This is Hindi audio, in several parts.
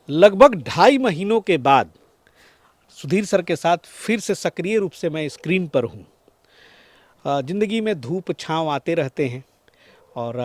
लगभग 2.5 महीनों के बाद सुधीर सर के साथ फिर से सक्रिय रूप से मैं स्क्रीन पर हूँ। ज़िंदगी में धूप छांव आते रहते हैं और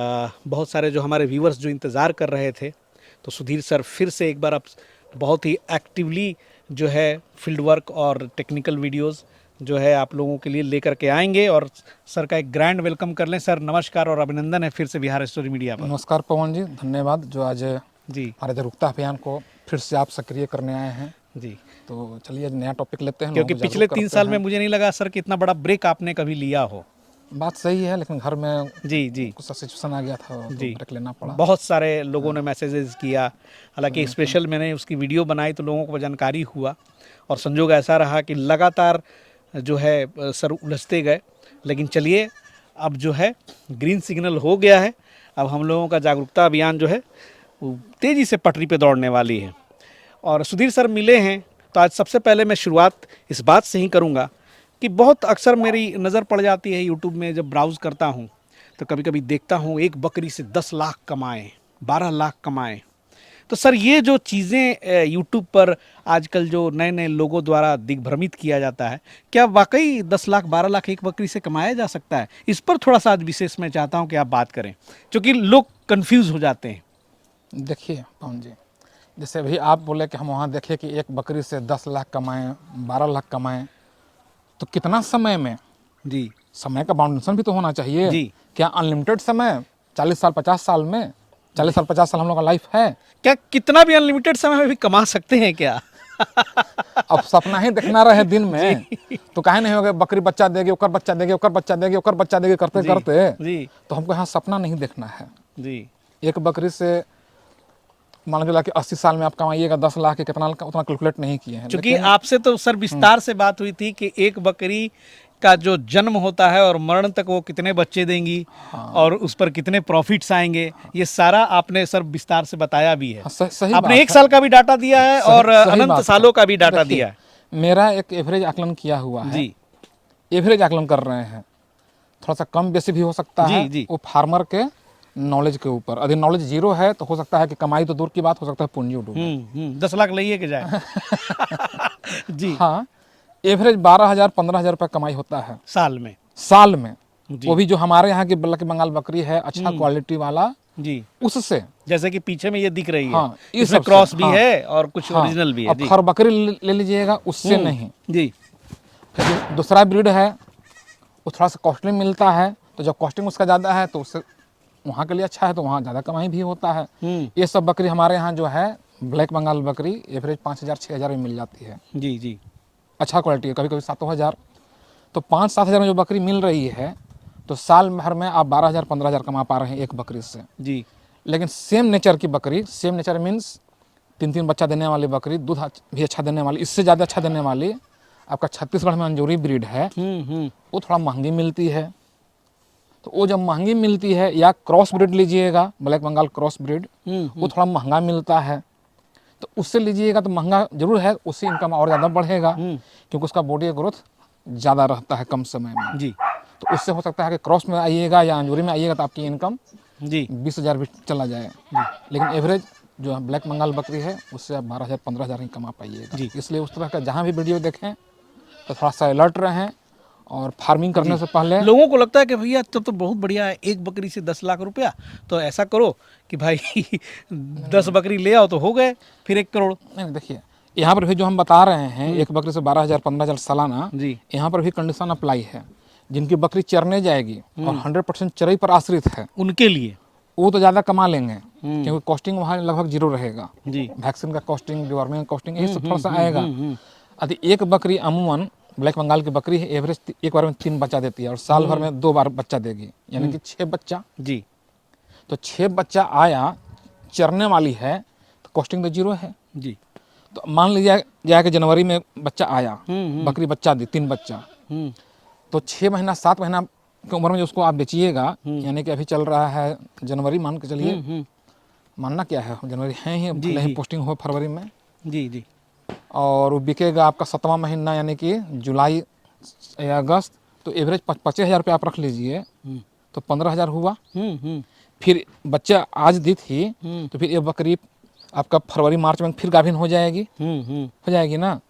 बहुत सारे जो हमारे व्यूवर्स जो इंतज़ार कर रहे थे, तो सुधीर सर फिर से एक बार अब बहुत ही एक्टिवली जो है फील्ड वर्क और टेक्निकल वीडियोस जो है आप लोगों के लिए लेकर के आएंगे। और सर का एक ग्रैंड वेलकम कर लें। सर नमस्कार और अभिनंदन है फिर से बिहार स्टोरी मीडिया पर। नमस्कार पवन जी, धन्यवाद जो आज जी हमारे जागरूकता अभियान को फिर से आप सक्रिय करने आए हैं। जी, तो चलिए नया टॉपिक लेते हैं। क्योंकि लोगों को पिछले जागरूक 3 करते साल में हैं। मुझे नहीं लगा सर कि इतना बड़ा ब्रेक आपने कभी लिया हो। बात सही है, लेकिन घर में जी जी कुछ सिचुएशन आ गया था तो जी, ब्रेक लेना पड़ा। बहुत सारे लोगों ने मैसेजेस किया। हालांकि स्पेशल मैंने उसकी वीडियो बनाई तो लोगों को जानकारी हुआ और संजोग ऐसा रहा कि लगातार जो है सर उलझते गए। लेकिन चलिए, अब जो है ग्रीन सिग्नल हो गया है। अब हम लोगों का जागरूकता अभियान जो है वो तेज़ी से पटरी पे दौड़ने वाली है। और सुधीर सर मिले हैं तो आज सबसे पहले मैं शुरुआत इस बात से ही करूंगा कि बहुत अक्सर मेरी नज़र पड़ जाती है यूट्यूब में, जब ब्राउज़ करता हूं तो कभी कभी देखता हूं एक बकरी से 10 लाख कमाए, 12 लाख कमाए। तो सर ये जो चीज़ें यूट्यूब पर आजकल जो नए नए लोगों द्वारा दिग्भ्रमित किया जाता है, क्या वाकई 10 लाख 12 लाख एक बकरी से कमाया जा सकता है? इस पर थोड़ा सा आज विशेष मैं चाहता हूं कि आप बात करें, क्योंकि लोग कंफ्यूज हो जाते हैं। देखिए पवन जी, जैसे अभी आप बोले कि हम वहाँ देखे कि एक बकरी से 10 लाख कमाएं, 12 लाख कमाएं, तो कितना समय में? जी समय का बाउंडेशन भी तो होना चाहिए। जी, क्या अनलिमिटेड समय 40 साल 50 साल में? 40 साल 50 साल हम लोग का लाइफ है। क्या कितना भी अनलिमिटेड समय में भी कमा सकते हैं क्या? अब सपना ही देखना रहे दिन में तो काहे नहीं होगा? बकरी बच्चा देगी, ओकर बच्चा देगी, ओकर बच्चा देगी, ओकर बच्चा देगी करते जी करते जी तो हमको यहाँ सपना नहीं देखना है। जी एक बकरी से मान लीजिए कि 80 साल में आप कमाइएगा 10 लाख के, कितना उतना कैलकुलेट नहीं किए हैं। क्योंकि लेकिन आपसे तो सर विस्तार से बात हुई थी कि एक बकरी का जो जन्म होता है और मरण तक वो कितने बच्चे देंगी और उस पर कितने प्रॉफिट्स आएंगे, ये सारा आपने सर विस्तार से बताया भी है। सही आपने बात 1 साल का भी डाटा दिया है और सही अनंत बात सालों का भी डाटा देखिए, दिया है। मेरा एक एवरेज आकलन किया हुआ है। जी एवरेज आकलन कर रहे हैं, थोड़ा सा कम बेसी भी हो सकता जी है। जी, वो फार्मर के नॉलेज के ऊपर। यदि नॉलेज जीरो है तो हो सकता है कि कमाई तो दूर की बात, हो सकता है पूंजी डूबे। 10 लाख लइए के जाए। जी, हाँ, एवरेज 12,000 15,000 रुपये कमाई होता है साल में। साल में। जी वो भी जो हमारे यहाँ की ब्लैक बंगाल बकरी है, अच्छा क्वालिटी वाला, जी, उससे। जैसे कि पीछे में ये दिख रही है। हाँ, ये इसमें सबसे, क्रॉस भी हाँ, है और कुछ हाँ, ओरिजिनल भी है। अब जी खर बकरी ले लीजिएगा, उससे नहीं। जी फिर दूसरा ब्रीड है, वो थोड़ा सा कॉस्टली मिलता है, तो जब कॉस्टिंग उसका ज़्यादा है तो उससे वहाँ के लिए अच्छा है, तो वहाँ ज़्यादा कमाई भी होता है। ये सब बकरी हमारे यहाँ जो है ब्लैक बंगाल बकरी एवरेज 5,000 6,000 में मिल जाती है। जी जी, अच्छा क्वालिटी है, कभी कभी 7,000। तो 5-7 हज़ार में जो बकरी मिल रही है, तो साल भर में आप 12,000 15,000 कमा पा रहे हैं एक बकरी से। जी लेकिन सेम नेचर की बकरी, सेम नेचर मीन्स 3-3 बच्चा देने वाली बकरी, दूध भी अच्छा देने वाली, इससे ज़्यादा अच्छा देने वाली आपका छत्तीसगढ़ में अंजूरी ब्रीड है, वो थोड़ा महंगी मिलती है। तो वो जब महंगी मिलती है, या क्रॉस ब्रीड लीजिएगा, ब्लैक बंगाल क्रॉस ब्रीड, वो थोड़ा महंगा मिलता है, तो उससे लीजिएगा तो महंगा जरूर है, उससे इनकम और ज़्यादा बढ़ेगा क्योंकि उसका बॉडी ग्रोथ ज़्यादा रहता है कम समय में। जी तो उससे हो सकता है कि क्रॉस में आइएगा या अंजूरी में आइएगा तो आपकी इनकम जी 20,000 भी चला जाए। लेकिन एवरेज जो ब्लैक बंगाल बकरी है उससे आप 12,000 15,000 ही कमा पाइएगा। इसलिए उस तरह का जहाँ भी वीडियो देखें तो थोड़ा सा अलर्ट रहें, और फार्मिंग करने से पहले। लोगों को लगता है कि भैया तब तो बहुत बढ़िया है, एक बकरी से 10 लाख रुपया, तो ऐसा करो कि भाई 10 बकरी ले आओ तो हो गए, फिर 1 करोड़। नहीं, देखिए यहाँ पर भी जो हम बता रहे हैं एक बकरी से 12,000 15,000 सालाना, जी यहाँ पर भी कंडीशन अप्लाई है। जिनकी बकरी चरने जाएगी और 100% चराई पर आश्रित है, उनके लिए वो तो ज़्यादा कमा लेंगे क्योंकि कॉस्टिंग वहाँ लगभग जीरो रहेगा। जी वैक्सीन का कॉस्टिंग, डिवॉर्मिंग का कॉस्टिंग, ये सब थोड़ा सा आएगा। यदि एक बकरी अमूमन ब्लैक बंगाल की बकरी है, एवरेज एक बार में 3 बच्चा देती है और साल भर में 2 बार बच्चा देगी, यानी कि 6 बच्चा। जी तो 6 बच्चा आया, चरने वाली है, तो कॉस्टिंग तो जीरो है। जी, तो मान लीजिए जाए कि जनवरी में बच्चा आया, बकरी बच्चा दी 3 बच्चा, तो 6 महीना 7 महीना की उम्र में उसको आप बेचिएगा, यानी कि अभी चल रहा है जनवरी, मान के चलिए, मानना क्या है, जनवरी है ही, भले ही पोस्टिंग हो फरवरी में, जी जी, और वो बिकेगा आपका 7वां महीना यानी कि जुलाई या अगस्त। तो एवरेज 25,000 रुपये आप रख लीजिए, तो 15,000 हुआ। फिर बच्चा आज दी थी तो फिर ये बकरी आपका फरवरी मार्च में फिर गाभिन हो जाएगी, हो जाएगी ना,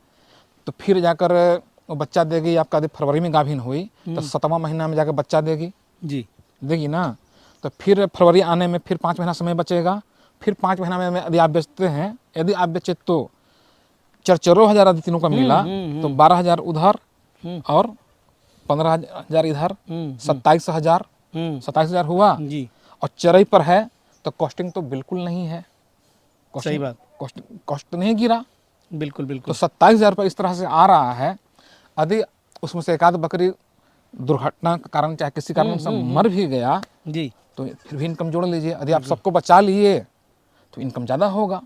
तो फिर जाकर वो बच्चा देगी। आपका यदि फरवरी में गाभिन हुई तो 7वां महीना में जाकर बच्चा देगी, जी देगी ना। तो फिर फरवरी आने में फिर 5 महीना समय बचेगा। फिर 5 महीना में यदि आप बेचते हैं, यदि आप बेचे तो 4,000 यदि तीनों का मिला तो 12,000 उधर और 15,000 इधर, 27,000 हुआ। जी और चरई पर है तो कॉस्टिंग तो बिल्कुल नहीं है, सही बात, कॉस्ट नहीं गिरा। बिल्कुल तो बिल्कुल 27,000 पर इस तरह से आ रहा है। यदि उसमें से एक आध बकरी दुर्घटना के कारण चाहे किसी कारण से मर भी गया जी। तो फिर भी इनकम जोड़ लीजिए। यदि आप सबको बचा लिए तो इनकम ज़्यादा होगा।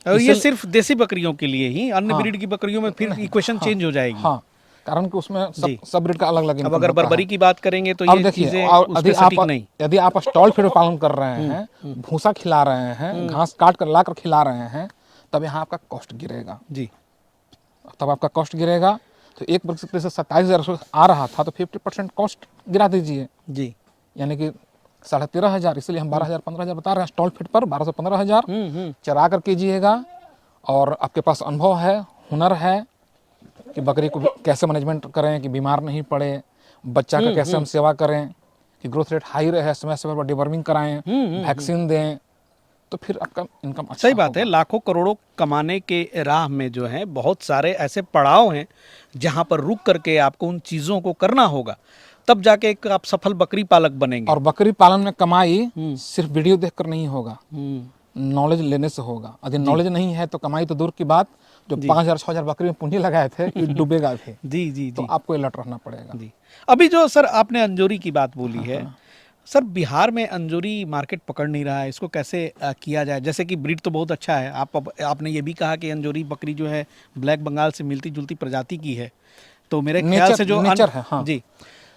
और ये सिर्फ देसी बकरियों के लिए ही, अन्य हाँ। ब्रीड की बकरियों में फिर इक्वेशन चेंज हो जाएगी। हाँ, कारण कि उसमें जी। सब ब्रीड का अलग अलग अब इनकम अगर होता है। बर्बरी की बात करेंगे तो अब ये देखिए, चीजें और उस पे सटीक नहीं। यदि आप स्टॉल फीड पालन कर रहे हैं, भूसा खिला रहे हैं, घास काट कर ला कर खिला रहे हैं, तब यहाँ आपका कॉस्ट गिरेगा। जी तब आपका कॉस्ट गिरेगा। तो एक बकरी से 27,000 आ रहा था तो 50% कॉस्ट गिरा दीजिए, जी। यानी कि 13,500। इसलिए हम 12,000 15,000 बता रहे हैं स्टॉल फीड पर। 12 से 15,000 चरा कर कीजिएगा। और आपके पास अनुभव है, हुनर है कि बकरी को कैसे मैनेजमेंट करें कि बीमार नहीं पड़े, बच्चा का कैसे हम सेवा करें कि ग्रोथ रेट हाई रहे, समय समय पर डिवर्मिंग कराएं, वैक्सीन दें, तो फिर आपका इनकम अच्छा सही बात है। होगा। लाखों करोड़ों कमाने के राह में जो है बहुत सारे ऐसे पड़ाव हैं जहां पर रुक करके आपको उन चीजों को करना होगा, तब जाके एक आप सफल बकरी पालक बनेंगे। और बकरी पालन में कमाई सिर्फ वीडियो देखकर नहीं होगा, नॉलेज लेने से होगा। यदि नॉलेज नहीं है तो कमाई तो दूर की बात, जो 5,000 6,000 बकरी में पूंजी लगाए थे ये डूबेगा भी। जी जी तो जी आपको अलर्ट रहना पड़ेगा। जी। अभी जो सर आपने अंजोरी की बात बोली है, सर बिहार में अंजोरी मार्केट पकड़ नहीं रहा है, इसको कैसे किया जाए? जैसे कि ब्रीड तो बहुत अच्छा है, आपने ये भी कहा कि अंजोरी बकरी जो है ब्लैक बंगाल से मिलती जुलती प्रजाति की है, तो मेरे ख्याल से जो नेचर है, हाँ। जी,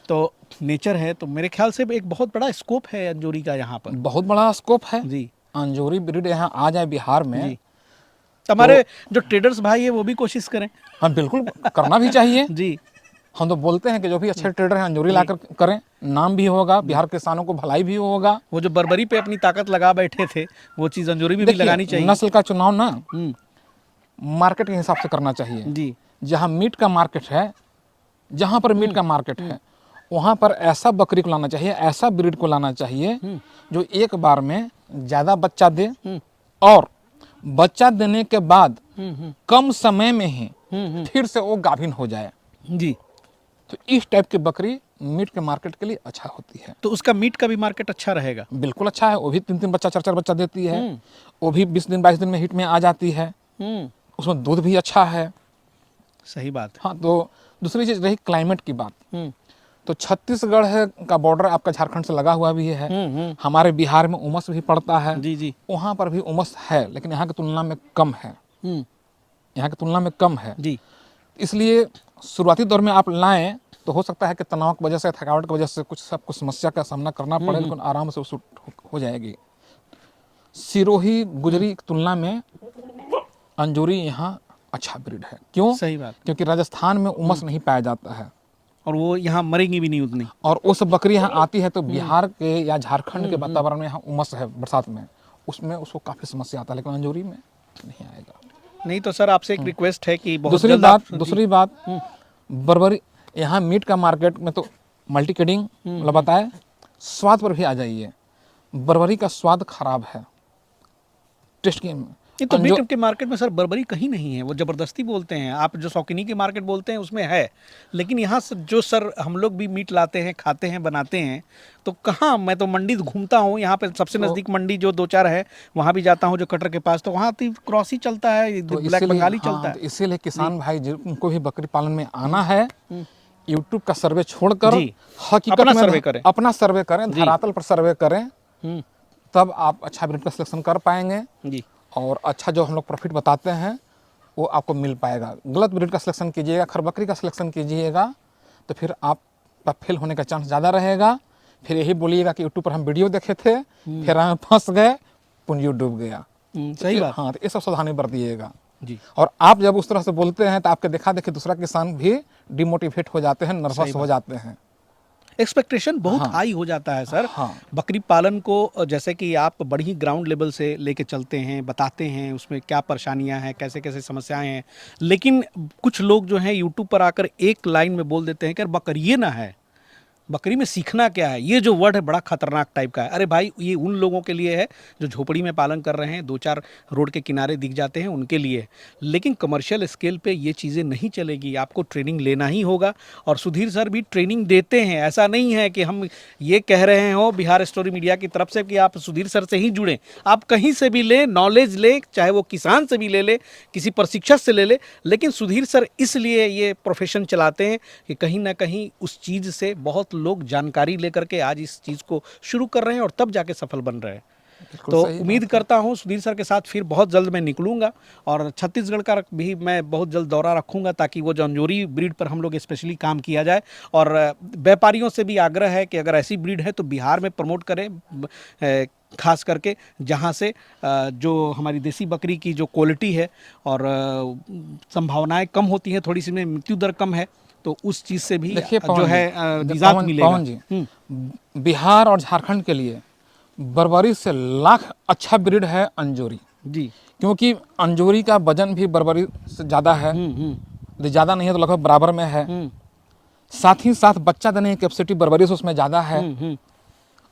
तो नेचर है, तो मेरे ख्याल से एक बहुत बड़ा स्कोप है अंजोरी का यहाँ पर। बहुत बड़ा स्कोप है। जी अंजोरी ब्रीड यहाँ आ जाए बिहार में, जी। हमारे जो ट्रेडर्स भाई है वो भी कोशिश करें। हाँ बिल्कुल करना भी चाहिए। जी हम तो बोलते हैं कि जो भी अच्छे ट्रेडर हैं अंजोरी लाकर करें, नाम भी होगा, बिहार के किसानों को भलाई भी होगा। वो जो बर्बरी पे अपनी ताकत लगा बैठे थे, वो चीज़ अंजोरी में भी लगानी चाहिए। नस्ल का चुनाव ना मार्केट के हिसाब से करना चाहिए। जी जहाँ मीट का मार्केट है, जहाँ पर मीट का मार्केट है, वहाँ पर ऐसा बकरी को लाना चाहिए, ऐसा ब्रीड को लाना चाहिए जो एक बार में ज़्यादा बच्चा दे और बच्चा देने के बाद कम समय में ही फिर से वो गाभिन हो जाए। जी। तो इस टाइप की बकरी मीट के मार्केट के लिए अच्छा होती है। तो उसका मीट का भी मार्केट अच्छा रहेगा। बिल्कुल अच्छा है। वो भी 3-3 बच्चा 4-4 बच्चा देती है। वो भी 20 दिन 22 दिन में हिट में आ जाती है। उसमें दूध भी अच्छा है। सही बात है। हाँ, तो दूसरी चीज रही क्लाइमेट की बात। तो छत्तीसगढ़ है का बॉर्डर आपका झारखंड से लगा हुआ भी है। हमारे बिहार में उमस भी पड़ता है। जी जी। वहाँ पर भी उमस है, लेकिन यहाँ की तुलना में कम है। यहाँ की तुलना में कम है जी। इसलिए शुरुआती दौर में आप लाएं तो हो सकता है कि तनाव की वजह से, थकावट की वजह से कुछ समस्या का सामना करना पड़े, लेकिन आराम से सूट हो जाएगी। सिरोही गुजरी की तुलना में अंजोरी यहाँ अच्छा ब्रीड है। क्यों? सही बात। क्योंकि राजस्थान में उमस नहीं पाया जाता है और वो यहाँ मरेंगी भी नहीं उतनी। और उस बकरी यहाँ आती है तो बिहार के या झारखंड के वातावरण में यहाँ उमस है बरसात में, उसमें उसको काफ़ी समस्या आता है, लेकिन अंजोरी में नहीं आएगा। नहीं तो सर आपसे एक रिक्वेस्ट है कि बहुत दूसरी बात बर्बरी यहाँ मीट का मार्केट में तो मल्टी किडिंग मतलब बताए, स्वाद पर भी आ जाइए। बर्बरी का स्वाद खराब है टेस्ट की। ये तो मीट के मार्केट में सर बर्बरी कहीं नहीं है, वो जबरदस्ती बोलते हैं। आप जो शौकीनी के मार्केट बोलते हैं उसमें है, लेकिन यहाँ जो सर हम लोग भी मीट लाते हैं, खाते हैं, बनाते हैं, तो कहाँ, मैं तो मंडी घूमता हूँ, यहाँ पे सबसे नज़दीक मंडी जो 2-4 है वहाँ भी जाता हूँ, जो कटर के पास, तो वहाँ क्रॉस ही चलता है, ब्लैक बंगाली चलता है। इसीलिए किसान भाई जिनको भी बकरी पालन में आना है, यूट्यूब का सर्वे छोड़कर हकीकत में अपना सर्वे करें, धरातल पर सर्वे करें, तब आप अच्छा ब्रीड का सिलेक्शन कर पाएंगे जी। और अच्छा जो हम लोग प्रॉफिट बताते हैं वो आपको मिल पाएगा। गलत ब्रीड का सिलेक्शन कीजिएगा, खर बकरी का सिलेक्शन कीजिएगा, तो फिर आपका फेल होने का चांस ज़्यादा रहेगा। फिर यही बोलिएगा कि यूट्यूब पर हम वीडियो देखे थे, फिर हम फंस गए, पूंजी डूब गया। सही बात। हाँ, तो ये सब सावधानी बरतिएगा जी। और आप जब उस तरह से बोलते हैं तो आपके देखा देखी दूसरा किसान भी डिमोटिवेट हो जाते हैं, नर्वस हो जाते हैं। एक्सपेक्टेशन बहुत हाँ। हाई हो जाता है सर। हाँ। बकरी पालन को जैसे कि आप बड़ी ही ग्राउंड लेवल से लेके चलते हैं, बताते हैं उसमें क्या परेशानियां हैं, कैसे कैसे समस्याएं हैं, लेकिन कुछ लोग जो हैं यूट्यूब पर आकर एक लाइन में बोल देते हैं कि यार बकरी ना है, बकरी में सीखना क्या है। ये जो वर्ड है बड़ा खतरनाक टाइप का है। अरे भाई, ये उन लोगों के लिए है जो झोपड़ी में पालन कर रहे हैं, 2-4 रोड के किनारे दिख जाते हैं, उनके लिए है। लेकिन कमर्शियल स्केल पे ये चीज़ें नहीं चलेगी, आपको ट्रेनिंग लेना ही होगा। और सुधीर सर भी ट्रेनिंग देते हैं, ऐसा नहीं है कि हम ये कह रहे हो बिहार स्टोरी मीडिया की तरफ से कि आप सुधीर सर से ही जुड़ें। आप कहीं से भी लें, नॉलेज लें, चाहे वो किसान से भी ले ले, किसी प्रशिक्षक से ले ले, लेकिन सुधीर सर इसलिए ये प्रोफेशन चलाते हैं कि कहीं ना कहीं उस चीज़ से बहुत लोग जानकारी लेकर के आज इस चीज़ को शुरू कर रहे हैं और तब जाके सफल बन रहे हैं। बिल्कुल तो सही उम्मीद बात है। करता हूँ सुधीर सर के साथ फिर बहुत जल्द मैं निकलूंगा और छत्तीसगढ़ का भी मैं बहुत जल्द दौरा रखूंगा, ताकि वो जो अंजोरी ब्रीड पर हम लोग स्पेशली काम किया जाए। और व्यापारियों से भी आग्रह है कि अगर ऐसी ब्रीड है तो बिहार में प्रमोट करें, खास करके जहाँ से जो हमारी देसी बकरी की जो क्वालिटी है और संभावनाएं कम होती हैं, थोड़ी सी में मृत्यु दर कम है, तो उस चीज़ से भी देखिए जो है निजात मिलेगा। पवन जी, बिहार और झारखंड के लिए बर्बरी से लाख अच्छा ब्रीड है अंजोरी। जी। क्योंकि अंजोरी का वजन भी बर्बरी से ज़्यादा है, यदि ज़्यादा नहीं है तो लगभग बराबर में है। साथ ही साथ बच्चा देने की कैपेसिटी बर्बरी से उसमें ज़्यादा है।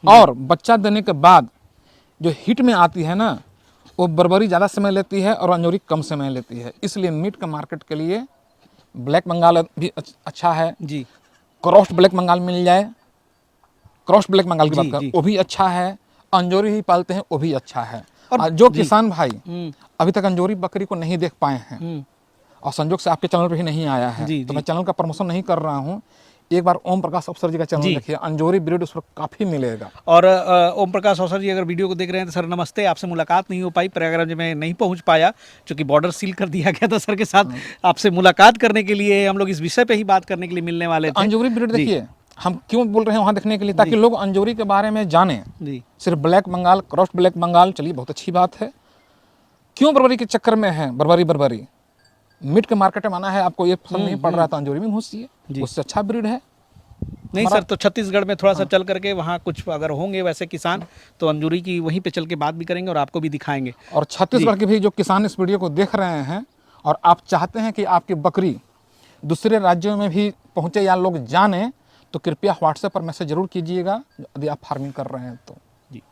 और बच्चा देने के बाद जो हिट में आती है ना, वो बर्बरी ज़्यादा समय लेती है और अंजोरी कम समय लेती है। इसलिए मीट के मार्केट के लिए ब्लैक बंगाल भी अच्छा है जी। क्रॉस्ड ब्लैक बंगाल मिल जाए, क्रॉस्ड ब्लैक बंगाल की जी, बात कर जी। वो भी अच्छा है। अंजोरी ही पालते हैं वो भी अच्छा है। और और जो जी। किसान भाई अभी तक अंजोरी बकरी को नहीं देख पाए हैं और संजोग से आपके चैनल पे ही नहीं आया है, जी, तो जी। मैं चैनल का प्रमोशन नहीं कर रहा हूँ। एक बार ओम प्रकाश अफसर जी का चैनल जी। देखिए, अंजोरी ब्रीड उस पर काफ़ी मिलेगा। और ओम प्रकाश अवसर जी अगर वीडियो को देख रहे हैं तो सर नमस्ते। आपसे मुलाकात नहीं हो पाई, प्रयागराज में नहीं पहुंच पाया क्योंकि बॉर्डर सील कर दिया गया था। सर के साथ आपसे मुलाकात करने के लिए हम लोग इस विषय पे ही बात करने के लिए मिलने वाले थे। अंजोरी ब्रीड जी। देखिए, हम क्यों बोल रहे हैं वहाँ देखने के लिए, ताकि लोग अंजोरी के बारे में जानें। जी। सिर्फ black Bengal, crossed black Bengal, चलिए बहुत अच्छी बात है। क्यों बर्बरी के चक्कर में है? बर्बरी मीट के मार्केट में आना है, आपको ये पसंद नहीं पड़ रहा तो अंजोरी में घुसिए, उससे अच्छा ब्रीड है। नहीं सर, तो छत्तीसगढ़ में थोड़ा सा चल करके वहाँ कुछ अगर होंगे वैसे किसान तो अंजूरी की वहीं पे चल के बात भी करेंगे और आपको भी दिखाएंगे। और छत्तीसगढ़ के भी जो किसान इस वीडियो को देख रहे हैं और आप चाहते हैं कि आपकी बकरी दूसरे राज्यों में भी पहुंचे या लोग जाने, तो कृपया व्हाट्सएप पर मैसेज जरूर कीजिएगा यदि आप फार्मिंग कर रहे हैं तो। जी,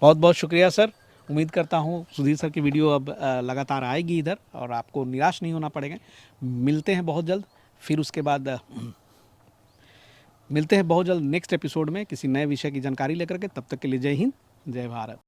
बहुत बहुत शुक्रिया सर। उम्मीद करता हूँ सुधीर सर की वीडियो अब लगातार आएगी इधर और आपको निराश नहीं होना पड़ेगा। मिलते हैं बहुत जल्द, फिर उसके बाद मिलते हैं बहुत जल्द नेक्स्ट एपिसोड में किसी नए विषय की जानकारी लेकर के। तब तक के लिए जय हिंद, जय भारत।